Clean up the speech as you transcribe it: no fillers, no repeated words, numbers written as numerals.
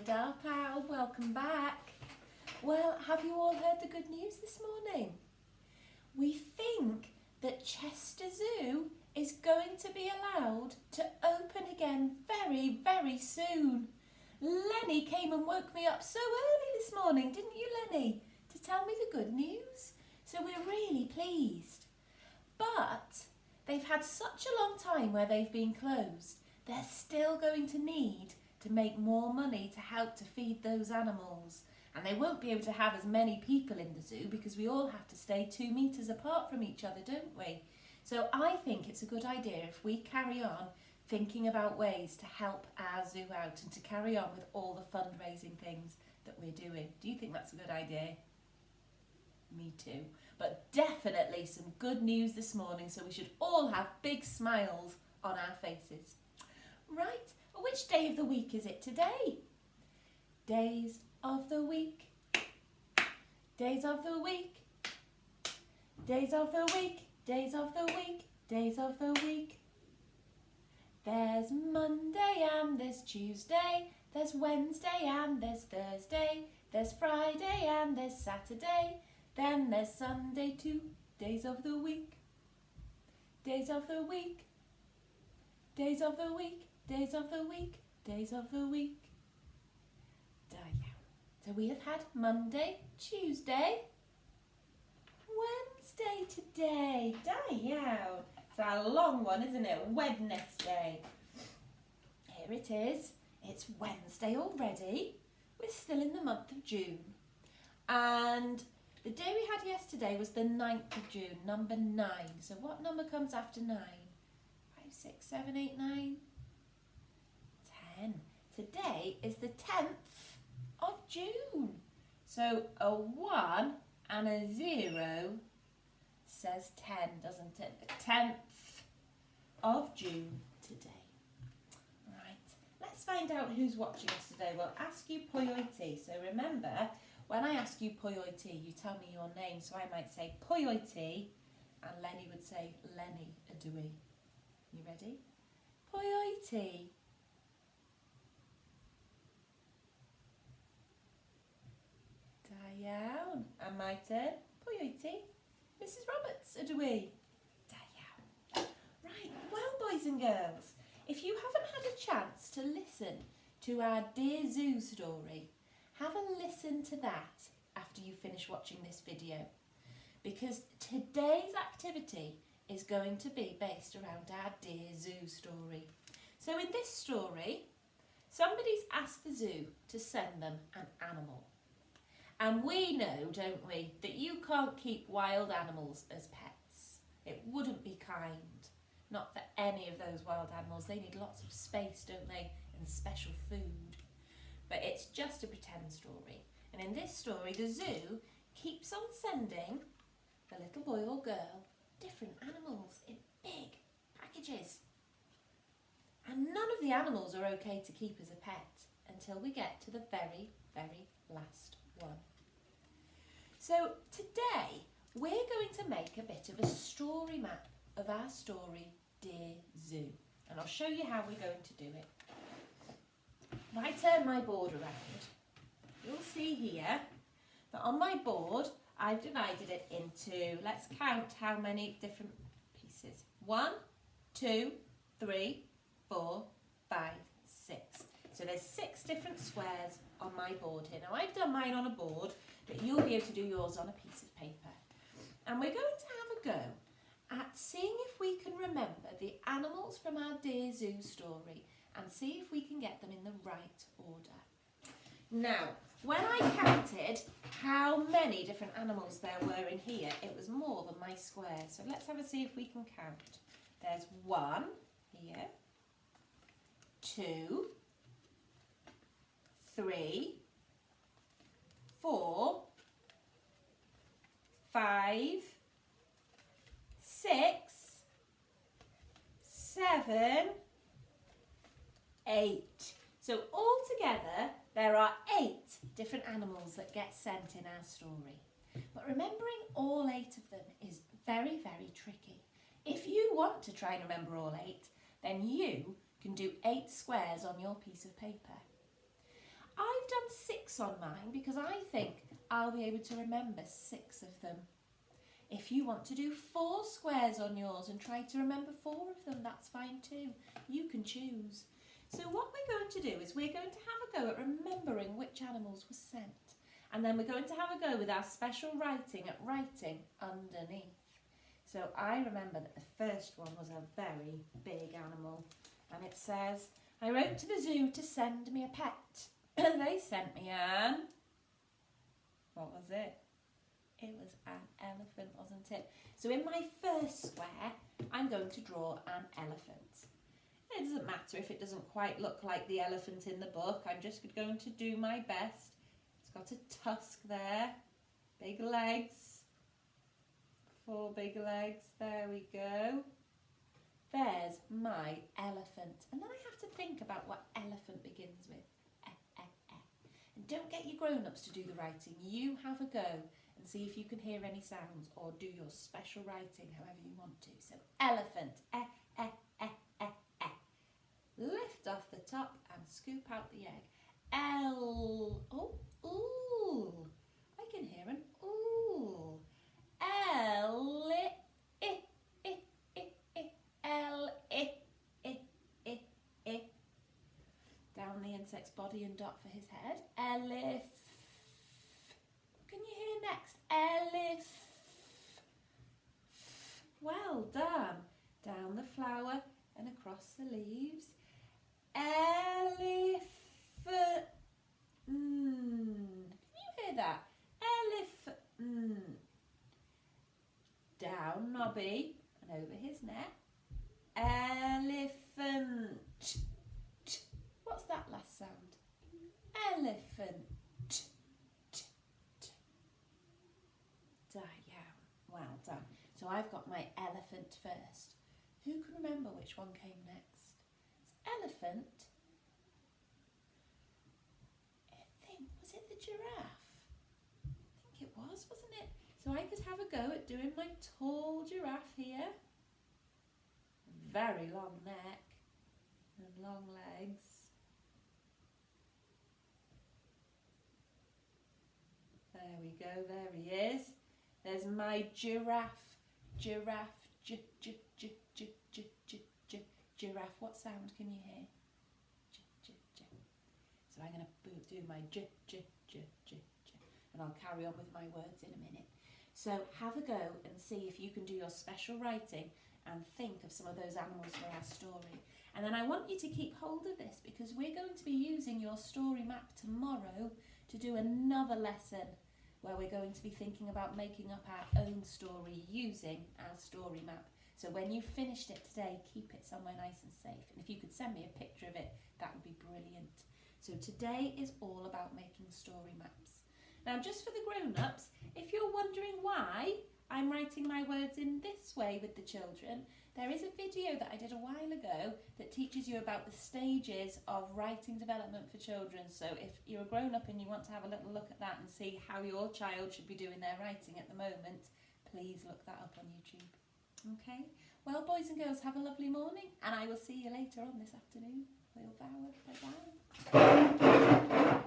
Dark Owl, welcome back. Well, have you all heard the good news this morning? We think that Chester Zoo is going to be allowed to open again very, very soon. Lenny came and woke me up so early this morning, didn't you, Lenny, to tell me the good news? So we're really pleased. But they've had such a long time where they've been closed, they're still going to need to make more money to help to feed those animals. And they won't be able to have as many people in the zoo because we all have to stay 2 metres apart from each other, don't we? So I think it's a good idea if we carry on thinking about ways to help our zoo out and to carry on with all the fundraising things that we're doing. Do you think that's a good idea? Me too. But definitely some good news this morning, so we should all have big smiles on our faces. Right, which day of the week is it today? Days of the week. Days of the week. Days of the week. Days of the week. Days of the week. There's Monday and there's Tuesday. There's Wednesday and there's Thursday. There's Friday and there's Saturday. Then there's Sunday too. Days of the week. Days of the week. Days of the week. Days of the week. Days of the week. So we have had Monday, Tuesday, Wednesday today. Dial. It's a long one, isn't it? Wednesday. Here it is. It's Wednesday already. We're still in the month of June. And the day we had yesterday was the 9th of June, number 9. So what number comes after 9? 5, 6, 7, 8, 9, 10. Today is the 10th of June. So a 1 and a 0 says 10, doesn't it? The 10th of June today. Right, let's find out who's watching us today. We'll ask you Poyoiti. So remember, when I ask you Poyoiti, you tell me your name. So I might say Poyoiti and Lenny would say Lenny Adui. You ready? Poyoiti. Diane. And my turn. Poyoiti. Mrs. Roberts, Adui. Diane. Right, well, boys and girls, if you haven't had a chance to listen to our Dear Zoo story, have a listen to that after you finish watching this video. Because today's activity is going to be based around our Dear Zoo story. So in this story, somebody's asked the zoo to send them an animal. And we know, don't we, that you can't keep wild animals as pets. It wouldn't be kind. Not for any of those wild animals. They need lots of space, don't they? And special food. But it's just a pretend story. And in this story, the zoo keeps on sending the little boy or girl different animals in big packages. And none of the animals are okay to keep as a pet until we get to the very, very last one. So today we're going to make a bit of a story map of our story, Dear Zoo. And I'll show you how we're going to do it. If I turn my board around, you'll see here that on my board I've divided it into, let's count how many different pieces. 1, 2, 3, 4, 5, 6. So there's 6 different squares on my board here. Now I've done mine on a board, but you'll be able to do yours on a piece of paper. And we're going to have a go at seeing if we can remember the animals from our Dear Zoo story and see if we can get them in the right order. Now, when I counted how many different animals there were in here, it was more than my square. So let's have a see if we can count. There's 1 here, 2, 3, 4, 5, 6, 7, 8. So altogether there are 8 different animals that get sent in our story. But remembering all 8 of them is very, very tricky. If you want to try and remember all 8, then you can do 8 squares on your piece of paper. I done 6 on mine because I think I'll be able to remember 6 of them. If you want to do 4 squares on yours and try to remember 4 of them, that's fine too. You can choose. So what we're going to do is we're going to have a go at remembering which animals were sent. And then we're going to have a go with our special writing at writing underneath. So I remember that the first one was a very big animal. And it says, I wrote to the zoo to send me a pet. They sent me an... What was it? It was an elephant, wasn't it? So in my first square, I'm going to draw an elephant. It doesn't matter if it doesn't quite look like the elephant in the book. I'm just going to do my best. It's got a tusk there, big legs, 4 big legs. There we go. There's my elephant. And then I have to think about what elephant begins with. And don't get your grown-ups to do the writing. You have a go and see if you can hear any sounds or do your special writing however you want to. So elephant, lift off the top and scoop out the egg. L, oh, ooh, I can hear an ooh. L, L, down the insect's body and dot for his head. Elif. Can you hear next? Elif. Well done. Down the flower and across the leaves. Elephant. Can you hear that? Elephant. Down Nobby and over his neck. Elephant. What's that last sound? Elephant. Down. Well done. So I've got my elephant first. Who can remember which one came next? It's elephant. Was it the giraffe? I think it was, wasn't it? So I could have a go at doing my tall giraffe here. Very long neck and long legs. There we go, there he is. There's my giraffe. Giraffe, giraffe. What sound can you hear? So I'm going to do my and I'll carry on with my words in a minute. So have a go and see if you can do your special writing and think of some of those animals for our story. And then I want you to keep hold of this because we're going to be using your story map tomorrow to do another lesson where we're going to be thinking about making up our own story using our story map. So when you've finished it today, keep it somewhere nice and safe. And if you could send me a picture of it, that would be brilliant. So today is all about making story maps. Now, just for the grown-ups, if you're wondering why I'm writing my words in this way with the children, there is a video that I did a while ago that teaches you about the stages of writing development for children. So if you're a grown-up and you want to have a little look at that and see how your child should be doing their writing at the moment, please look that up on YouTube. Okay? Well, boys and girls, have a lovely morning, and I will see you later on this afternoon. Bye-bye.